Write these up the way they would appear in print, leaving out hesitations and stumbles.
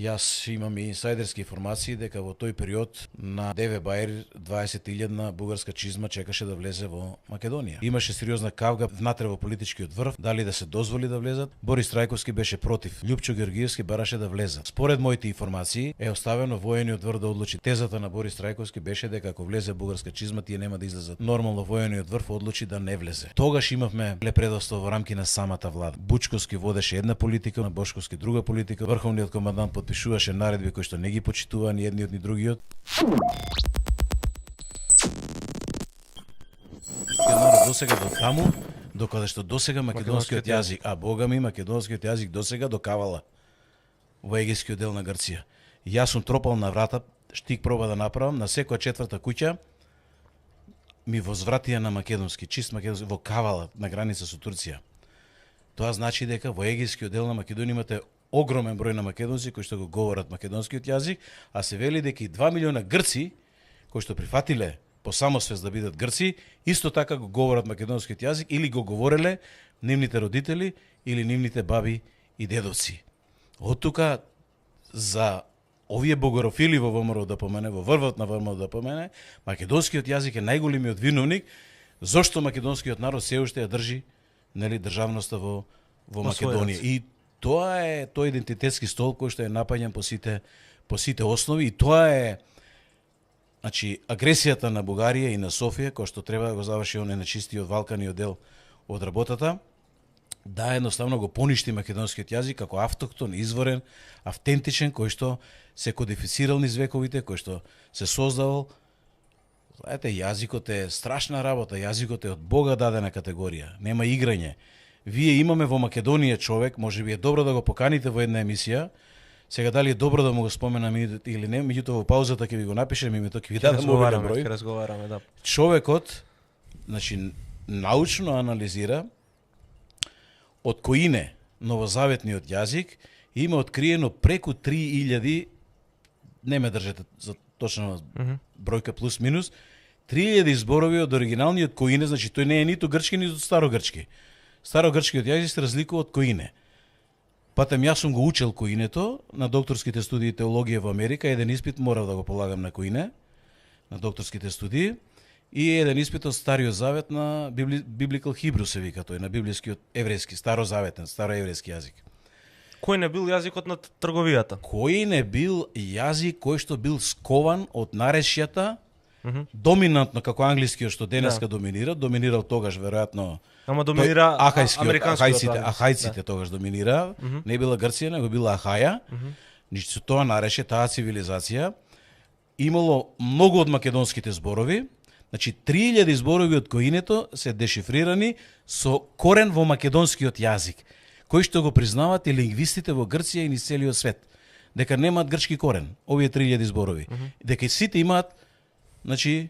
Јас имам и инсайдерски информации дека во тој период на ДВ Бајер 20.000 бугарска чизма чекаше да влезе во Македонија. Имаше сериозна кавга внатре во политичкиот врв, дали да се дозволи да влезат. Борис Трајковски беше против. Љупчо Георгиевски бараше да влезат. Според моите информации е оставено воениот врв да одлучи. Тезата на Борис Трајковски беше дека ако влезе бугарска чизма, тие нема да излезат. Нормално воениот врв одлучи да не влезе. Тогаш имавме лепредоство во рамки на самата влада. Бучковски водеше една политика, на Бошковски друга политика. Врховниот командант подпишуваше наредби кои што не ги почитуваа ни едниот ни другиот. Досега до таму, докаде што досега македонскиот јазик, а бога ми македонскиот јазик досега докавала во егејскиот дел на Грција. Јас сум тропал на врата, штик проба да направам, на секоја четврта куќа ми возвратија на македонски, чист македонски, во Кавала, на граница со Турција. Тоа значи дека во егејскиот дел на Македонија имате огромен број на македонци кои што го говорат македонскиот јазик, а се вели дека и 2 милиона грци кои што прифатиле по самосвест да бидат грци, исто така го говорат македонскиот јазик или го говореле нивните родители или нивните баби и дедовци. Од тука за овие богарофили во ВМРО ДПМН, во врвот на ВМРО ДПМН, македонскиот јазик е најголемиот виновник зошто македонскиот народ се уште ја држи, нели, државноста во Македонија. И тоа е тој идентитетски столб кој што е напаѓан по сите основи, и тоа е, значи, агресијата на Бугарија и на Софија, кој што треба да го заврши оној нечистиот валканиот дел од работата, да едноставно го поништи македонскиот јазик како автохтон, изворен, автентичен, кој што се кодифицирал низ вековите, кој што се создавал. Знаете, јазикот е страшна работа, јазикот е од Бога дадена категорија, нема играње. Вие имаме во Македонија човек, може би е добро да го поканите во една емисија. Сега дали е добро да му го споменам или не, меѓутоа во паузата ќе ви го напишем името, ќе ви дадам мобилен број. Ќе разговараме, да. Човекот, значи, научно анализира од коине новозаветниот јазик, има откриено преку 3000, не ме држете за точна бројка плюс минус, 3000 зборови од оригиналниот коине, значи тој не е ниту грчки, ниту старогрчки. Старогрчкиот јазик се разликува од коине. Патем јас сум го учел коинето на докторските студии теологија во Америка, еден испит морав да го полагам на коине, на докторските студии, и еден испит од Стариот завет на Biblical Hebrew се вика тој, на библискиот еврејски, старозаветен, староеврејски јазик. Кој не бил јазикот на трговијата? Кој не бил јазик кој што бил скован од нарешјата, доминантно како англискиот што денеска доминирал тогаш веројатно. Ама доминира американскиот. Ахајците тогаш доминира, не била Грција, него била Ахаја. Ништо тоа нареше таа цивилизација. Имало многу од македонските зборови, значи 3000 зборови од коинето се дешифрирани со корен во македонскиот јазик, кој што го признаваат и лингвистите во Грција и низ целиот свет, дека немаат грчки корен, овие 3000 зборови. Дека сите имаат, значи,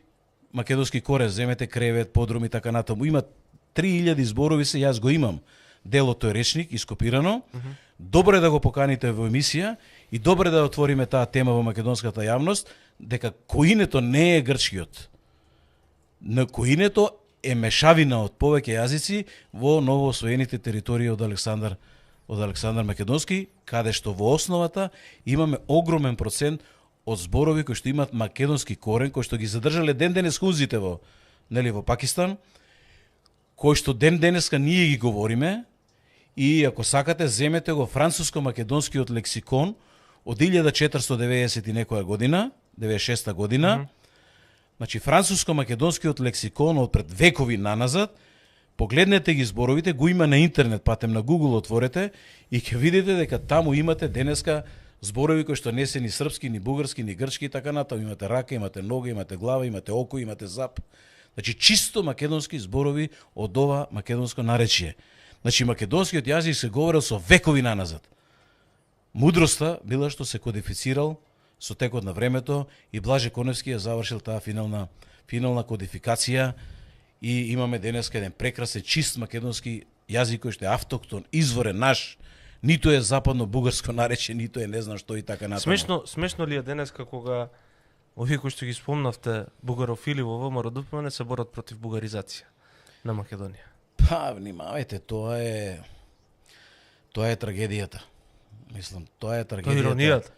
македонски корен, земете кревет, подрум и така натаму. Имаат 3000 зборови се, јас го имам делот тој речник ископирано. Добро е да го поканите во емисија и добро е да отвориме таа тема во македонската јавност, дека коинето не е грчкиот. На коинето е мешавина од повеќе јазици во новоосвоените територии од Александар Македонски, каде што во основата имаме огромен процент од зборови кои што имаат македонски корен, кои што ги задржале ден денес хунзите во Пакистан, кои што ден денеска ние ги говориме, и ако сакате земете го француско-македонскиот лексикон од 1490 и некоја година, 96 година. Значи француско-македонскиот лексикон од пред векови наназад, погледнете ги зборовите, го има на интернет, патем на Google отворете и ќе видите дека таму имате денеска зборови кои што не се ни српски, ни бугарски, ни грчки и така натаму. Имате рака, имате нога, имате глава, имате око, имате зап. Значи чисто македонски зборови од ова македонско наречие. Значи македонскиот јазик се говорел со векови наназад. Мудроста била што се кодифицирал со текот на времето и Блаже Коневски ја завршил таа финална кодификација и имаме денеска еден прекрасен чист македонски јазик кој што е автохтон, изворен наш, ниту е западно бугарско нарече, ниту е не знам што и така натаму. Смешно ли е денеска кога овие кои што ги спомнавте бугарофили во ВМРО ДПМН се борат против бугаризација на Македонија? Па, внимавајте, тоа е трагедијата. Мислам, тоа е Тоа е трагедијата. иронијата.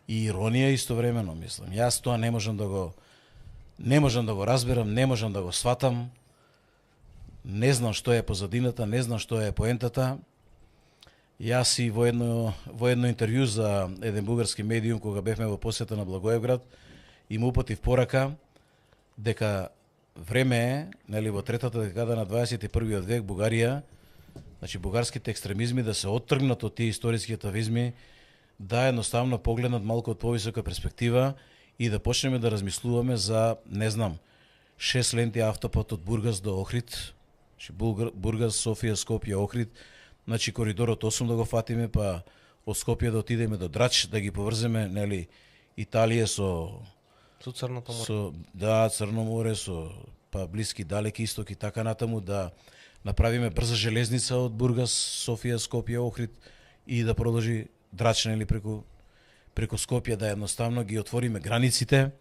И иронија истовремено, мислам. Јас тоа не можам да го разберам, не можам да го сватам. Не знам што е позадината, не знам што е поентата. Јас и во едно интервју за еден бугарски медиум, кога бевме во посета на Благоевград, им упатив порака дека време е, нели, во третата декада на 21. век Бугарија, значи бугарските екстремизми да се оттргнат од тие историски атавизми, да едноставно погледнат малку од повисока перспектива и да почнеме да размислуваме за, не знам, 6 ленти автопат од Бургас до Охрид, значи Бургас, Софија, Скопје, Охрид, значи коридорот 8 да го фатиме, па од Скопје да отидеме до Драч, да ги поврземе, нели, Италија Со Црното море. Црно море, со па Блиски, Далеки Исток и така натаму, да направиме брза железница од Бургас, Софија, Скопје, Охрид и да продолжи Драч, нели, преку Скопје, да едноставно ги отвориме границите,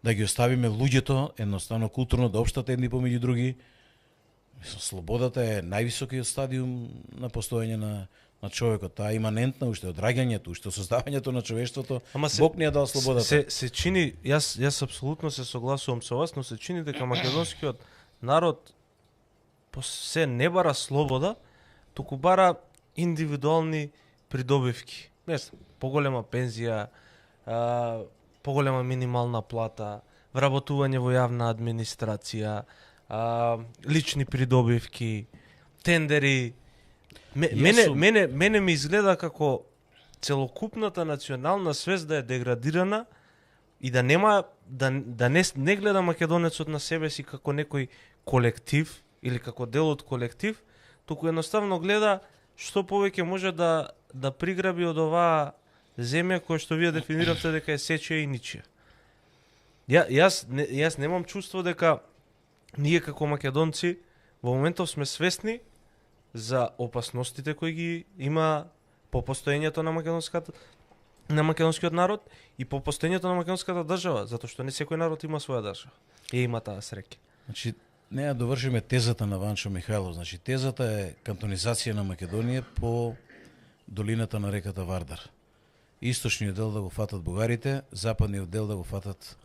да ги оставиме луѓето, едноставно културно да општат едни помеѓу други. Мислам, слободата е највисокиот стадиум на постоење на човекот, таа иманентна уште од раѓањето, уште од создавањето на човештвото. Бог ни ја дал слободата. Се чини, јас апсолутно се согласувам со вас, но се чини дека македонскиот народ се не бара слобода, туку бара индивидуални придобивки. Не знам, поголема пензија, поголема минимална плата, вработување во јавна администрација, лични придобивки, тендери. Мене ми изгледа како целокупната национална свест да е деградирана и да нема да не гледа македонецот на себе си како некој колектив или како дел од колектив, туку едноставно гледа што повеќе може да приграби од оваа земја која што вие дефиниравте дека е сечија и ничија. Јас немам чувство дека ние како македонци во моментов сме свесни за опасностите кои ги има по постоењето на македонскиот народ и по постоењето на македонската држава, затоа што не секој народ има своја држава. И има таа среќа. Значи, не ја довршиме тезата на Ванчо Михајлов. Значи, тезата е кантонизација на Македонија по долината на реката Вардар. Источниот дел да го фатат бугарите, западниот дел да го фатат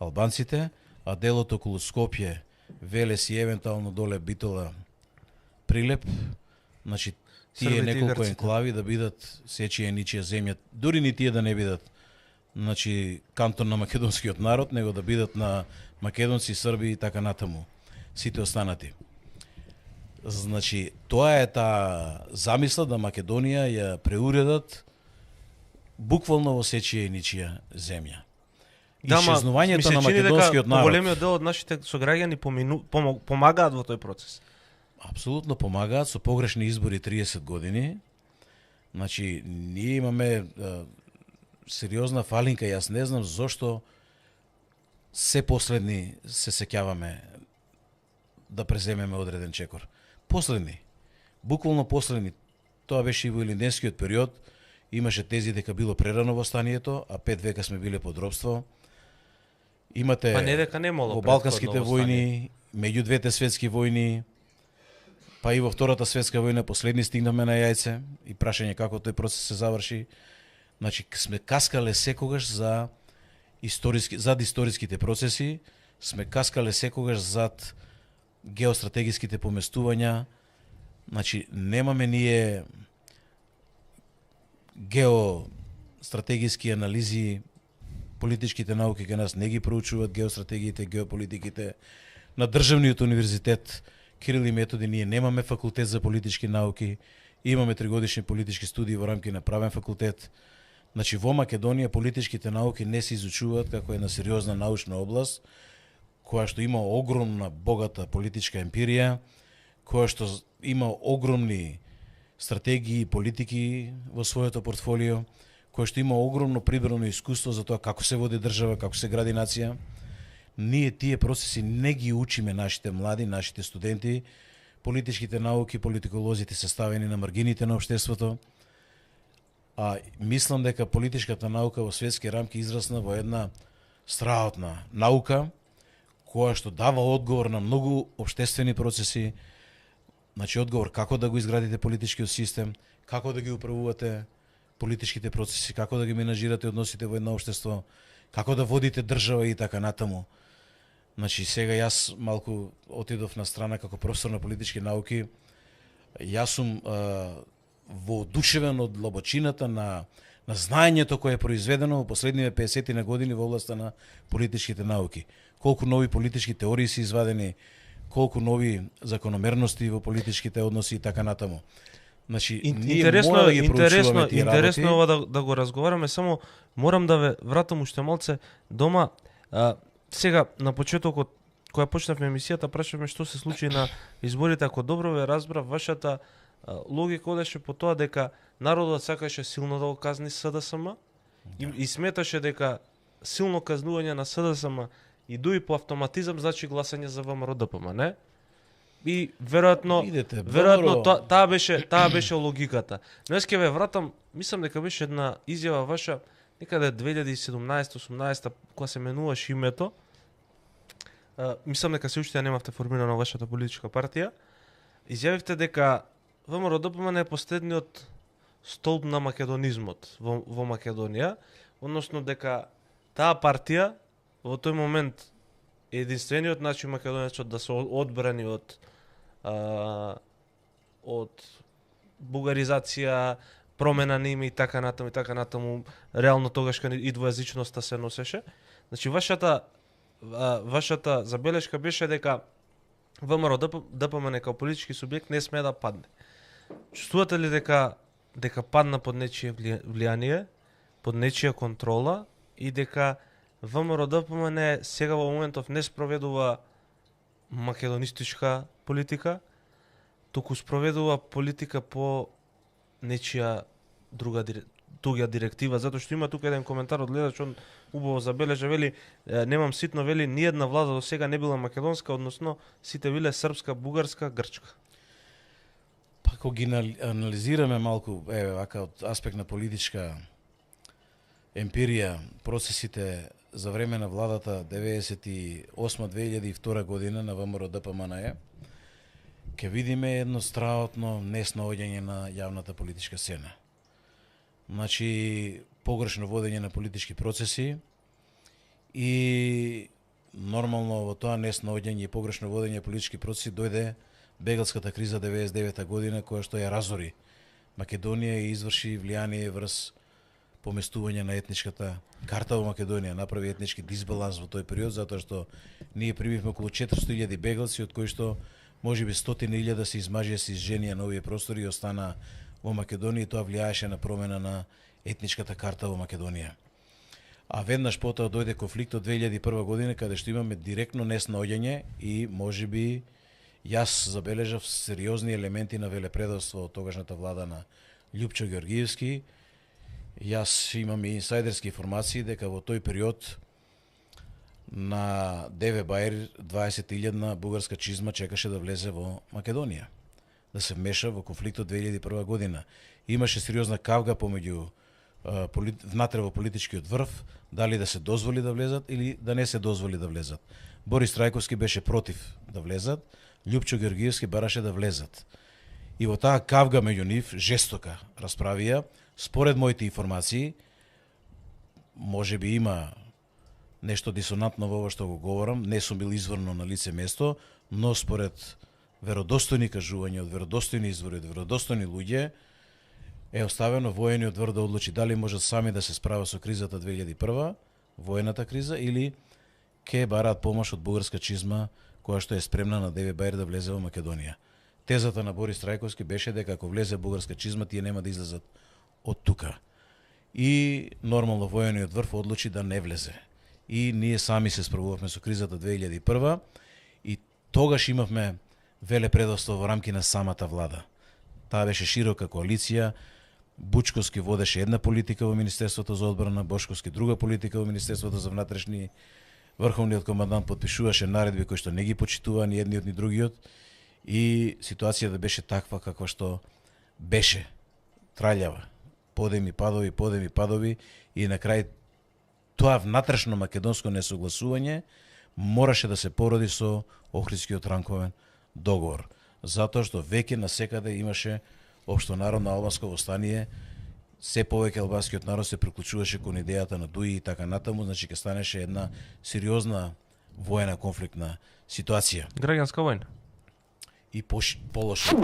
албанците, а делот околу Скопје, Велес и евентуално доле Битола, Прилеп, значи тие неколку енклави да бидат сечија и ничија земја, дури ни тие да не бидат, значи, кантон на македонскиот народ, него да бидат на македонци, срби и така натаму, сите останати. Значи, тоа е таа замисла да Македонија ја преуредат буквално во сечија и ничија земја. Исчезнувањето на македонскиот народ. Поголемиот дел од нашите сограѓани помагаат во тој процес. Апсолутно помагаат со погрешни избори 30 години. Значи, ние имаме сериозна фалинка, јас не знам зошто се последни се сеќаваме да преземеме одреден чекор. Последни. Буквално последни. Тоа беше и во илинденскиот период. Имаше тези дека било прерано востанието, а 5 века сме биле под робство. Имате па не дека немало во Балканските војни, меѓу двете светски војни, па и во Втората светска војна последни стигнаме на јајце и прашање како тој процес се заврши. Значи, сме каскале секогаш зад историските процеси, сме каскале секогаш зад геостратегиските поместувања. Значи, немаме ние геостратегиски анализи, политичките науки кај нас не ги проучуваат геостратегиите, геополитиките. На државниот универзитет Кирил и Методи ние немаме факултет за политички науки, имаме 3-годишни политички студии во рамки на правен факултет. Значи, во Македонија политичките науки не се изучуваат како една сериозна научна област, која што има огромна, богата политичка емпирија, која што има огромни стратегии и политики во своето портфолио, која што има огромно прибрано искуство за тоа како се води држава, како се гради нација. Ние тие процеси не ги учиме нашите млади, нашите студенти. Политичките науки, политиколозите се ставени на маргините на општеството. А мислам дека политичката наука во светски рамки израсна во една страхотна наука, која што дава одговор на многу општествени процеси, значи одговор како да го изградите политичкиот систем, како да ги управувате политичките процеси, како да ги менажирате односите во едно општество, како да водите држава и така натаму. Значи, сега јас малку отидов на страна како професор на политички науки. Јас сум воодушевен од длабочината на знаењето кое е произведено во последниве 50 на години во областа на политичките науки. Колку нови политички теории се извадени, колку нови закономерности во политичките односи и така натаму. Значи, ние мора да ги проучуваме тие работи. Интересно ова да го разговараме, само морам да ве вратам уште малце дома. Сега, на почетокот, кога почнавме емисијата, прашавме што се случи на изборите. Ако добро ве разбрав, вашата логика одеше по тоа дека народот сакаше силно да го казни СДСМ и сметаше дека силно казнување на СДСМ и дуи по автоматизам значи гласање за ВМРО-ДПМ, не? И веројатно таа беше логиката. Но јас ќе ве вратам, мислам дека беше една изјава ваша некаде 2017-18, кога се менуваше името. Мислам дека се уште ја немавте формирана вашата политичка партија. Изјавивте дека ВМРО-ДПМ е последниот столб на македонизмот во Македонија, односно дека таа партија во тој момент е единствениот начин македонецот да се одбрани од бугаризација, промена на име и така натаму, реално тогаш кога и двојазичноста се носеше. Значи вашата забелешка беше дека ВМРО-ДПМ како политички субјект не смее да падне. Чувствувате ли дека падна под нечие влијание, под нечија контрола и дека ВМРО-ДПМ сега во моментов не спроведува македонистичка политика, туку спроведува политика по нечија туѓа директива, затоа што има тука еден коментар од гледач, он убаво забележа, вели, немам ситно, вели, ниедна влада до сега не била македонска, односно сите биле српска, бугарска, грчка. Па кога ги анализираме малку, вака од аспект на политичка емпирија, процесите за време на владата 98-2002 година на ВМРО-ДПМН, ќе видиме едно страотно неснаоѓање на јавната политичка сцена. Значи, погрешно водење на политички процеси и нормално во тоа неснаоѓање и погрешно водење на политички процеси дојде бегалската криза 99 година, која што ја разори Македонија и изврши влијание врз поместување на етничката карта во Македонија, направи етнички дисбаланс во тој период, затоа што ние примивме околу 400.000 бегалци, од кои што можеби 100.000 се измажија, се изженија на овие простори и остана во Македонија, и тоа влијаеше на промена на етничката карта во Македонија. А веднаш потоа дојде конфликтот 2001 година, каде што имаме директно неснаоѓање и можеби јас забележав сериозни елементи на велепредавство од тогашната влада на Љупчо Георгиевски. Јас имам и инсайдерски информации дека во тој период на Деве Бајр 20.000 бугарска чизма чекаше да влезе во Македонија, да се вмеша во конфликтот 2001 година. Имаше сериозна кавга помеѓу внатре во политичкиот врв, дали да се дозволи да влезат или да не се дозволи да влезат. Борис Трајковски беше против да влезат, Љупчо Георгиевски бараше да влезат. И во таа кавга меѓу нив, жестока расправија, според моите информации, можеби има нешто дисонантно во ова што го говорам, не сум бил изворно на лице место, но според веродостојни кажувања од веродостојни извори, од веродостојни луѓе, е оставено воениот врв да одлучи дали можат сами да се справат со кризата 2001, воената криза, или ќе бараат помош од бугарска чизма која што е спремна на Деве Бајр да влезе во Македонија. Тезата на Борис Трајковски беше дека ако влезе бугарска чизма, тие нема да излезат од тука. И нормално воениот врв одлучи да не влезе. И ние сами се справувавме со кризата 2001 и тогаш имавме велепредавство во рамки на самата влада. Таа беше широка коалиција, Бучковски водеше една политика во Министерството за одбрана, Бошковски друга политика во Министерството за внатрешни. Врховниот командант подпишуваше наредби кои што не ги почитуваа ни едниот ни другиот и ситуацијата беше таква каква што беше, траљава. Подеми падови и на крај тоа внатрешно македонско несогласување мораше да се породи со Охридскиот ранковен договор, затоа што веќе насекаде имаше општонародно албанско востание се повеќе албанскиот народ се приклучуваше кон идејата на Дуи и така натаму, значи ќе станеше една сериозна воена конфликтна ситуација. Граѓанска војна. И полоша.